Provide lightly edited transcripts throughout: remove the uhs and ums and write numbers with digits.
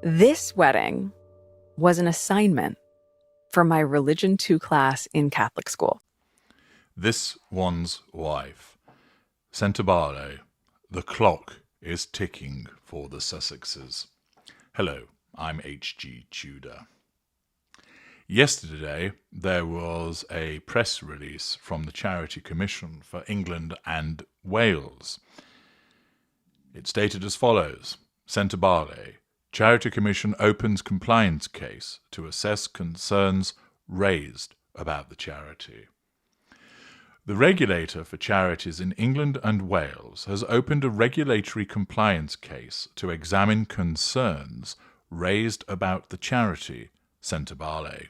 This wedding was an assignment for my Religion 2 class in Catholic school. This one's wife. Sentebale, the clock is ticking for the Sussexes. Hello, I'm H.G. Tudor. Yesterday, there was a press release from the Charity Commission for England and Wales. It stated as follows: Sentebale, Charity Commission opens compliance case to assess concerns raised about the charity. The regulator for charities in England and Wales has opened a regulatory compliance case to examine concerns raised about the charity, Sentebale.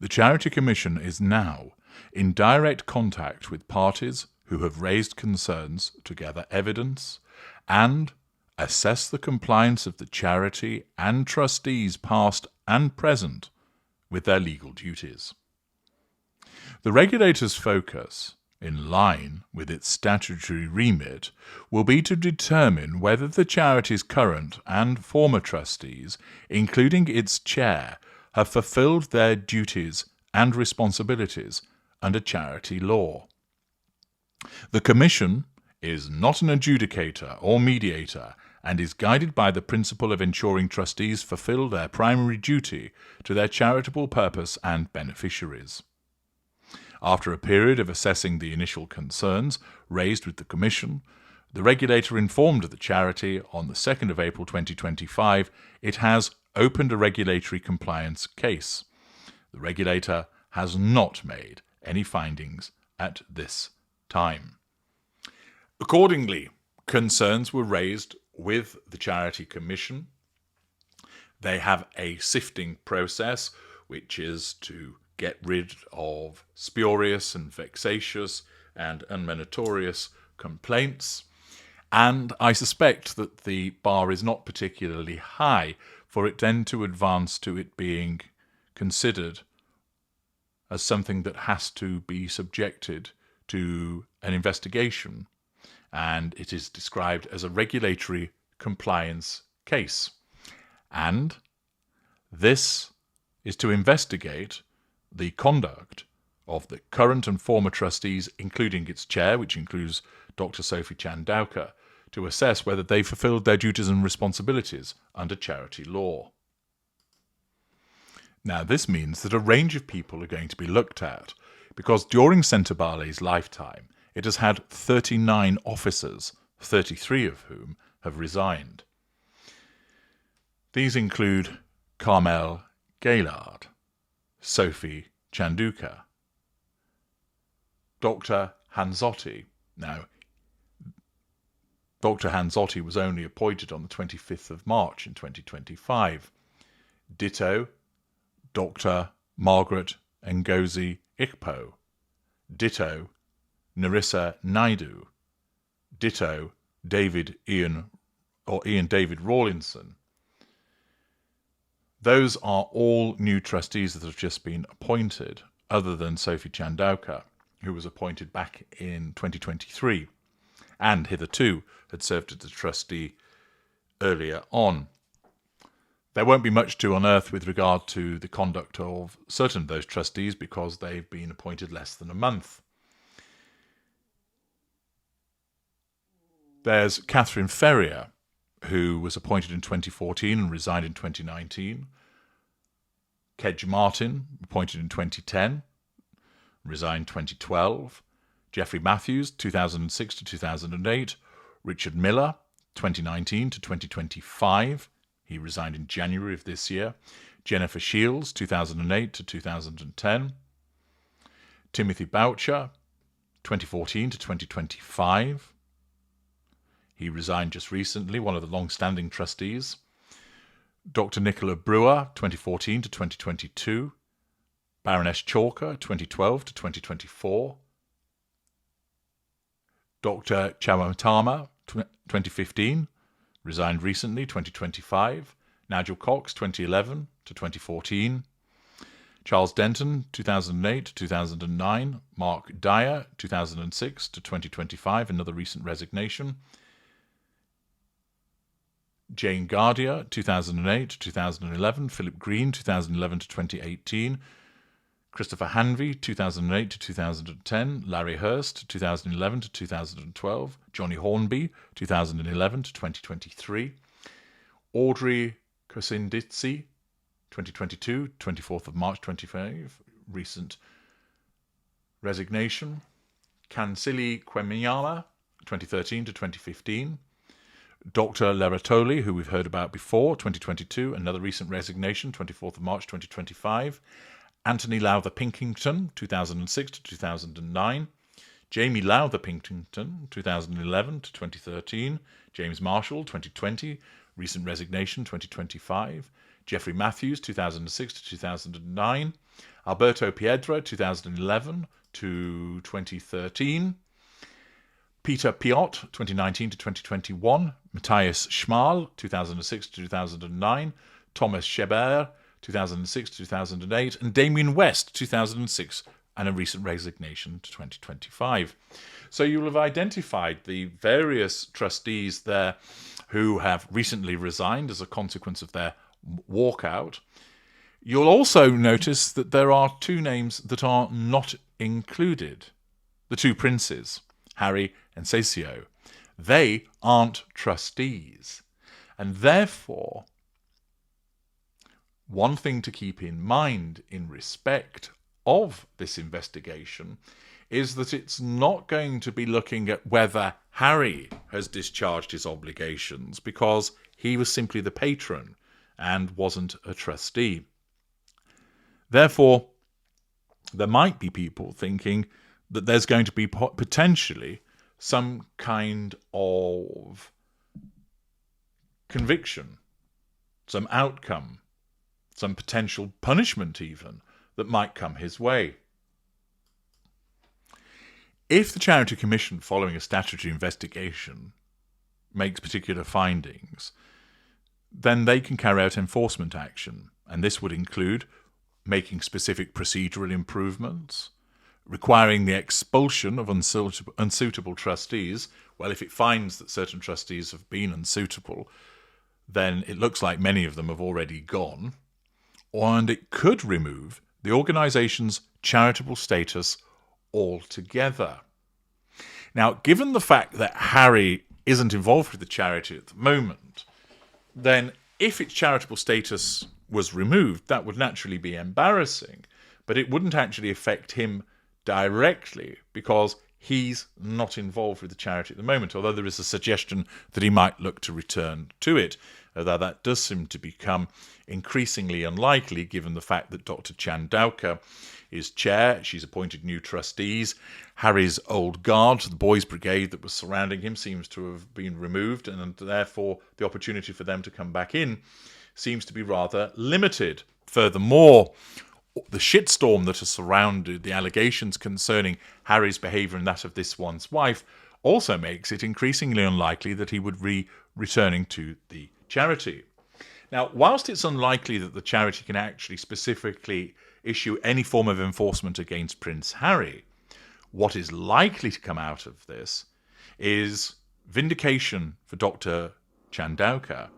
The Charity Commission is now in direct contact with parties who have raised concerns to gather evidence and assess the compliance of the charity and trustees past and present with their legal duties. The regulator's focus, in line with its statutory remit, will be to determine whether the charity's current and former trustees, including its chair, have fulfilled their duties and responsibilities under charity law. The Commission is not an adjudicator or mediator and is guided by the principle of ensuring trustees fulfill their primary duty to their charitable purpose and beneficiaries. After a period of assessing the initial concerns raised with the Commission, the regulator informed the charity on the 2nd of April 2025 it has opened a regulatory compliance case. The regulator has not made any findings at this time. Accordingly, concerns were raised with the Charity Commission. They have a sifting process, which is to get rid of spurious and vexatious and unmeritorious complaints. And I suspect that the bar is not particularly high for it then to advance to it being considered as something that has to be subjected to an investigation. And it is described as a regulatory compliance case. And this is to investigate the conduct of the current and former trustees, including its chair, which includes Dr. Sophie Chandauka, to assess whether they fulfilled their duties and responsibilities under charity law. Now, this means that a range of people are going to be looked at, because during Sentebale's lifetime, it has had 39 officers, 33 of whom have resigned. These include Carmel Gaillard, Sophie Chandauka, Dr. Hanzotti. Now, Dr. Hanzotti was only appointed on the 25th of March in 2025. Ditto, Dr. Margaret Ngozi Ikpo. Ditto, Narissa Naidu. Ditto, Ian David Rawlinson. Those are all new trustees that have just been appointed, other than Sophie Chandauka, who was appointed back in 2023, and hitherto had served as a trustee earlier on. There won't be much to unearth with regard to the conduct of certain of those trustees because they've been appointed less than a month. There's Catherine Ferrier, who was appointed in 2014 and resigned in 2019. Kedge Martin, appointed in 2010, resigned 2012. Geoffrey Matthews, 2006 to 2008. Richard Miller, 2019 to 2025. He resigned in January of this year. Jennifer Shields, 2008 to 2010. Timothy Boucher, 2014 to 2025. He resigned just recently, one of the long-standing trustees. Dr. Nicola Brewer, 2014 to 2022. Baroness Chalker, 2012 to 2024. Dr. Chamatama, 2015, resigned recently, 2025. Nigel Cox, 2011 to 2014. Charles Denton, 2008 to 2009. Mark Dyer, 2006 to 2025, another recent resignation. Jane Gardier, 2008 to 2011, Philip Green, 2011 to 2018, Christopher Hanvey, 2008 to 2010, Larry Hurst, 2011 to 2012, Johnny Hornby, 2011 to 2023, Audrey Kosinditsi, 2022, 24th of March 25, recent resignation, Kansili Kwemyama, 2013 to 2015, Dr. Leratoli, who we've heard about before, 2022, another recent resignation, 24th of March 2025, Anthony Lowther Pinkington, 2006 to 2009, Jamie Lowther Pinkington, 2011 to 2013, James Marshall, 2020, recent resignation, 2025, Jeffrey Matthews, 2006 to 2009, Alberto Piedra, 2011 to 2013, Peter Piot, 2019 to 2021, Matthias Schmal, 2006 to 2009, Thomas Scheber, 2006 to 2008, and Damien West, 2006, and a recent resignation to 2025. So you'll have identified the various trustees there who have recently resigned as a consequence of their walkout. You'll also notice that there are two names that are not included. The two princes, Harry and Sesio. They aren't trustees. And therefore, one thing to keep in mind in respect of this investigation is that it's not going to be looking at whether Harry has discharged his obligations, because he was simply the patron and wasn't a trustee. Therefore, there might be people thinking that there's going to be potentially some kind of conviction, some outcome, some potential punishment even, that might come his way. If the Charity Commission, following a statutory investigation, makes particular findings, then they can carry out enforcement action, and this would include making specific procedural improvements, requiring the expulsion of unsuitable trustees. Well, if it finds that certain trustees have been unsuitable, then it looks like many of them have already gone, and it could remove the organisation's charitable status altogether. Now, given the fact that Harry isn't involved with the charity at the moment, then if its charitable status was removed, that would naturally be embarrassing, but it wouldn't actually affect him directly because he's not involved with the charity at the moment, although there is a suggestion that he might look to return to it, although that does seem to become increasingly unlikely given the fact that Dr. Chandauka is chair. She's appointed new trustees. Harry's old guard, the boys' brigade that was surrounding him, seems to have been removed, and therefore the opportunity for them to come back in seems to be rather limited. Furthermore, the shitstorm that has surrounded the allegations concerning Harry's behaviour and that of this one's wife also makes it increasingly unlikely that he would be returning to the charity. Now, whilst it's unlikely that the charity can actually specifically issue any form of enforcement against Prince Harry, what is likely to come out of this is vindication for Dr. Chandauka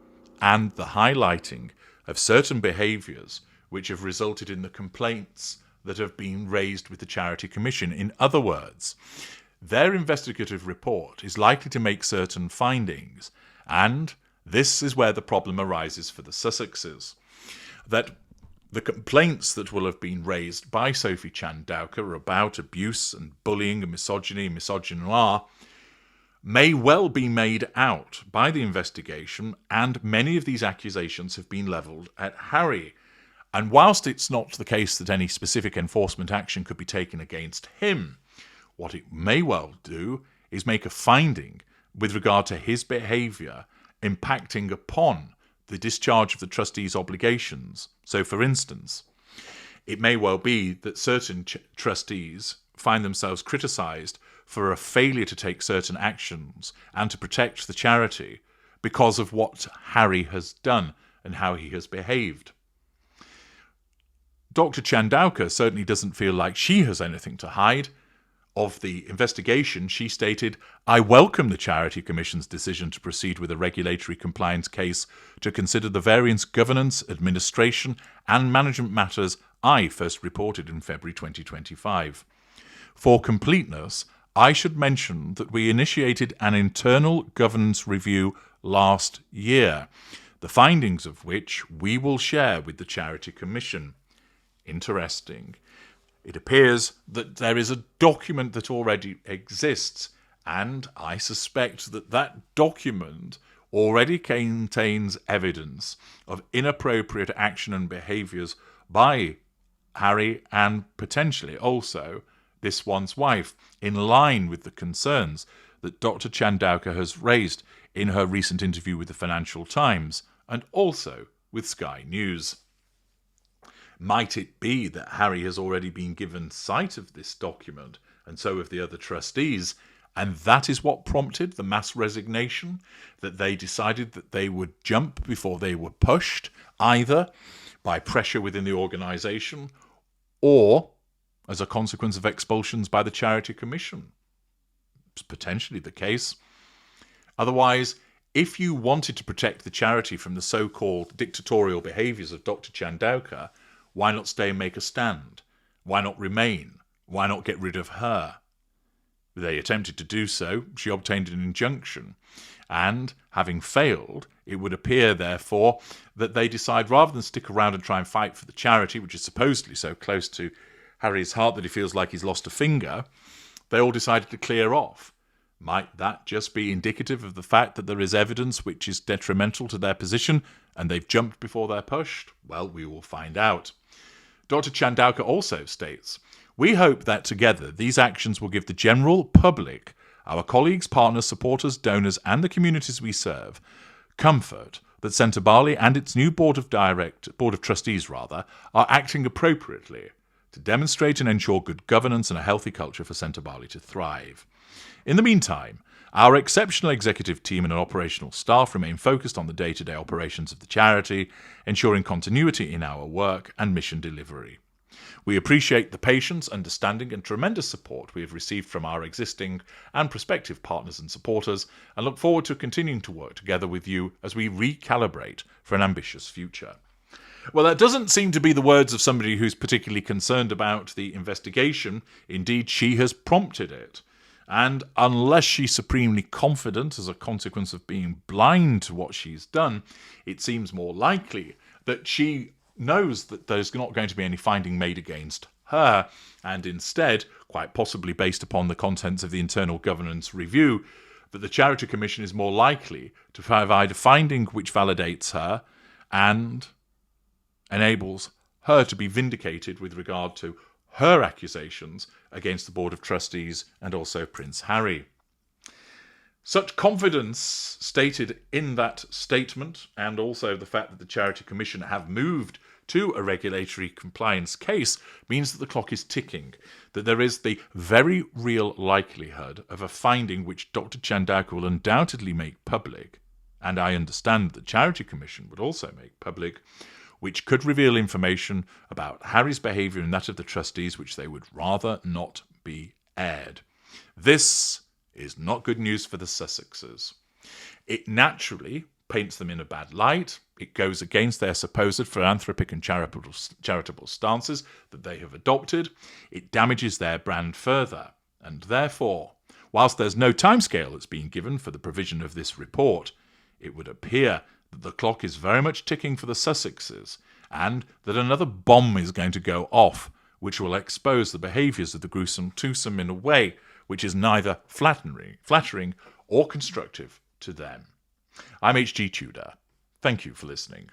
and the highlighting of certain behaviours which have resulted in the complaints that have been raised with the Charity Commission. In other words, their investigative report is likely to make certain findings, and this is where the problem arises for the Sussexes, that the complaints that will have been raised by Sophie Chandauka about abuse and bullying and misogynoir may well be made out by the investigation, and many of these accusations have been levelled at Harry. And whilst it's not the case that any specific enforcement action could be taken against him, what it may well do is make a finding with regard to his behaviour impacting upon the discharge of the trustee's obligations. So, for instance, it may well be that certain trustees find themselves criticised for a failure to take certain actions and to protect the charity because of what Harry has done and how he has behaved. Dr. Chandauka certainly doesn't feel like she has anything to hide. of the investigation, she stated, "I welcome the Charity Commission's decision to proceed with a regulatory compliance case to consider the various governance, administration and management matters I first reported in February 2025. For completeness, I should mention that we initiated an internal governance review last year, the findings of which we will share with the Charity Commission." Interesting. It appears that there is a document that already exists, and I suspect that that document already contains evidence of inappropriate action and behaviours by Harry and potentially also this one's wife, in line with the concerns that Dr. Chandauka has raised in her recent interview with the Financial Times and also with Sky News. Might it be that Harry has already been given sight of this document, and so have the other trustees, and that is what prompted the mass resignation, that they decided that they would jump before they were pushed, either by pressure within the organisation or as a consequence of expulsions by the Charity Commission? It's potentially the case. Otherwise, if you wanted to protect the charity from the so-called dictatorial behaviours of Dr. Chandauka, why not stay and make a stand? Why not remain? Why not get rid of her? They attempted to do so. She obtained an injunction. And, having failed, it would appear, therefore, that they decide rather than stick around and try and fight for the charity, which is supposedly so close to Harry's heart that he feels like he's lost a finger, they all decided to clear off. Might that just be indicative of the fact that there is evidence which is detrimental to their position and they've jumped before they're pushed? Well, we will find out. Dr. Chandauka also states, "We hope that together these actions will give the general public, our colleagues, partners, supporters, donors and the communities we serve, comfort that Sentebale and its new Board of Trustees are acting appropriately to demonstrate and ensure good governance and a healthy culture for Sentebale to thrive. In the meantime, our exceptional executive team and operational staff remain focused on the day-to-day operations of the charity, ensuring continuity in our work and mission delivery. We appreciate the patience, understanding and tremendous support we have received from our existing and prospective partners and supporters, and look forward to continuing to work together with you as we recalibrate for an ambitious future." Well, that doesn't seem to be the words of somebody who's particularly concerned about the investigation. Indeed, she has prompted it. And unless she's supremely confident as a consequence of being blind to what she's done, it seems more likely that she knows that there's not going to be any finding made against her, and instead, quite possibly based upon the contents of the internal governance review, that the Charity Commission is more likely to provide a finding which validates her and enables her to be vindicated with regard to her accusations against the Board of Trustees and also Prince Harry. Such confidence stated in that statement, and also the fact that the Charity Commission have moved to a regulatory compliance case, means that the clock is ticking, that there is the very real likelihood of a finding which Dr. Chandauka will undoubtedly make public, and I understand that the Charity Commission would also make public, which could reveal information about Harry's behaviour and that of the trustees which they would rather not be aired. This is not good news for the Sussexes. It naturally paints them in a bad light. It goes against their supposed philanthropic and charitable stances that they have adopted. It damages their brand further. And therefore, whilst there's no timescale that's been given for the provision of this report, it would appear that the clock is very much ticking for the Sussexes, and that another bomb is going to go off, which will expose the behaviours of the gruesome twosome in a way which is neither flattering or constructive to them. I'm H.G. Tudor. Thank you for listening.